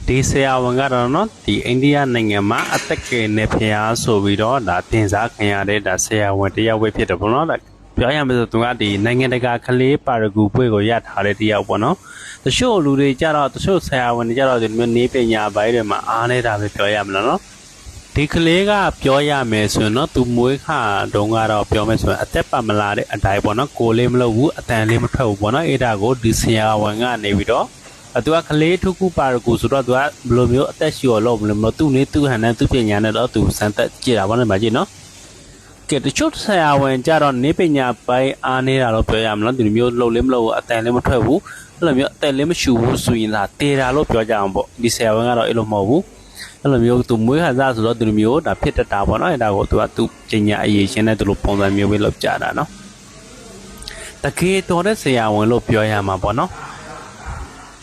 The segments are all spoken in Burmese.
ဒီဆရာဝန်ကတော့နော်ဒီအိန္ဒိယနိုင်ငံမှာအသက်ကယ်နဲ့ဖျားဆိုပြီးတော့ဒါတင်စားခံရတဲ့ဒါဆရာဝန်တယောက်ပဲဖြစ်တယ်ပေါ့နော်ပြောရမယ်ဆိုသူကဒီနိုင်ငံတကာကလေးပါရဂူပွဲကိုရထားတဲ့တယောက်ပေါ့နော်တချို့လူတွေကြတော့တချို့ဆရာဝန်တွေကြတော့ဒီမျိုးနေပညာပိုင်းတွေမှာအားနေတာပဲပြောရမလားနော်ဒီကလေးကပြောရမယ်ဆိုရင်နော်သူမွေးခါတုန်းကတော့ပြောမယ်ဆိုရင်အသက်ပါမလာတဲ့အတိုင်းပေါ့နော်ကိုလေးမလုပ်ဘူးအတန်လေးမထွက်ဘူးပေါ့နော်အဲ့ဒါကိုဒီဆရာဝန်ကနေပြီးတော့သူကကလေးထုခုပါရဂူဆိုတော့သူကဘယ်လိုမျိုးအသက်ရှူရလို့မလို့သူ့နေသူ့ဟန်နဲ့သူ့ပညာနဲ့တော့သူစမ်းသက်ကြည့်တာပေါ့နော်မကြည့်နော်ကဲတချို့ဆရာဝန်ကြတော့နေပညာပိုင်းအားနေတာလို့ပြောရမလားဒီမျိုးလှုပ်လေးမလို့အတန်လေးမထွက်ဘူးအဲ့လိုမျိုးအသက်လေးမရှူဘူးဆိုရင်လားတေတာလို့ပြောကြအောင်ပေါ့ဒီဆရာဝန်ကတော့အဲ့လိုမဟုတ်ဘူးအဲ့လိုမျိုးသူမွေးခါစားဆိုတော့ဒီလိုမျိုးဒါဖြစ်တတ်တာပေါ့နော်အဲ့ဒါကိုသူကသူ့ပညာအရေးရှင်တဲ့သူလိုပုံစံမျိုးပဲလုပ်ကြတာနော်တကယ်တော်တဲ့ဆရာဝန်လို့ပြောရမှာပေါ့နော်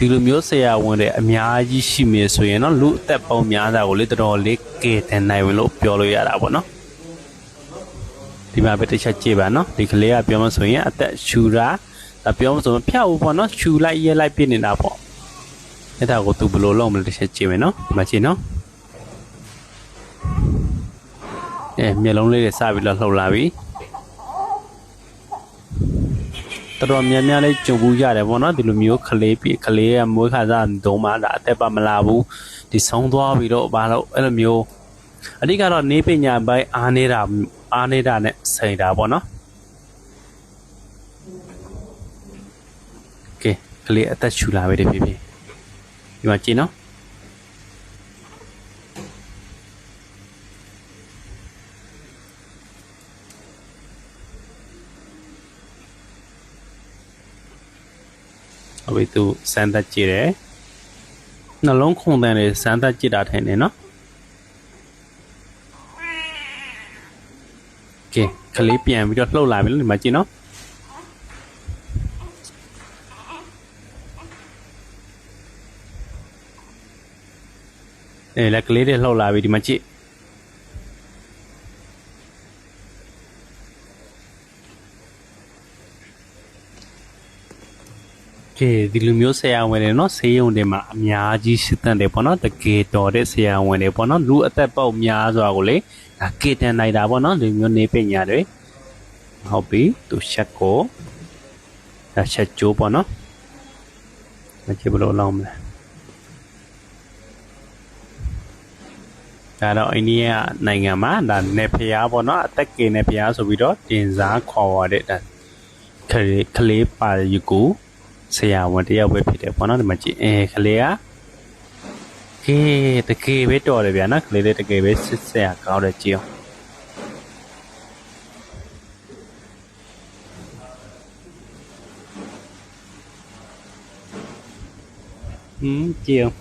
ဒီလိုမျိုးဆရာဝန်တွေအများကြီးရှိမြင်ဆိုရင်တော့လူအသက်ပေါင်းများတာကိုလေတော်တော်လေးကဲတင်နိုင်ဝင်လို့ပြောလို့ရတာပေါ့နော်ဒီမှာပဲတစ်ချက်ကြည့်ပါနော်ဒီကလေးကပြောမှဆိုရင်အသက်ရှူတာပြောမှဆိုရင်ဖျောက်ဘူးပေါ့နော်ရှူလိုက်ရဲလိုက်ပြနေတာပေါ့အဲ့ဒါကိုသူဘယ်လိုလုပ်မလဲတစ်ချက်ကြည့်မယ်နော်ဒီမှာကြည့်နော်မျက်လုံးလေးတွေစပြီးတော့လှုပ်လာပြီတော်တော်များများလေးကြုံဘူးရတယ်ပေါ့နော်ဒီလိုမျိုးကလေးကမွေးခါစားတုံးမှဒါအသက်ပါမလာဘူးဒီဆုံးသွားပြီးတော့ဘာလို့အဲ့လိုမျိုးအဓိကတော့နေပညာပိုင်းအားနေတာနဲ့ဆိုင်တာပေါ့နော်ကဲကလေးအသက်ရှူလာပြီတဖြည်းဖြည်းဒီမှာကြည့်နော်အဝေးသူစမ်းသပ်ကြည့်တယ်နှလုံးခုန်တန်တွေစမ်းသပ်ကြည့်တာထိုင်နေနော်ကဲကလေးပြန်ပြီးတော့လှုပ်လာပြီလို့ဒီမှာကြည့်နော်လက်ကလေးတွေလှုပ်လာပြီဒီမှာကြည့်ကဲဒီလိုမျိုးဆရာဝန်တွေနော်ဆေးရုံတွေမှာအများကြီးရှိတဲ့တယ်ပေါ့နော်တကယ်တော်တဲ့ဆရာဝန်တွေပေါ့နော်လူအသက်ပေါက်များစွာကိုလေဒါကေတန်နိုင်တာပေါ့နော်ဒီမျိုးနေပညာတွေဟုတ်ပြီသူချက်ကိုဒါချက်ကျိုးပေါ့နော်မကြည့်ဘလို့လောင်းမလဲဒါတော့အိန္ဒိယနိုင်ငံမှာဒါနေဖျားပေါ့နော်အသက်ကေနေဖျားဆိုပြီးတော့တင်စားခေါ်ရတဲ့ဒါကလေးပါယူကူဆရာဝန်တယောက်ပဲဖြစ်တယ်ပေါ့နော်ဒီမှာကြည့်ကလေးကတကယ်ပဲတော်တယ်ဗျာနော်ကလေးလေးတကယ်ပဲစစ်ဆရာကောင်းတယ်ကြည့်အောင်ကြည့်အောင်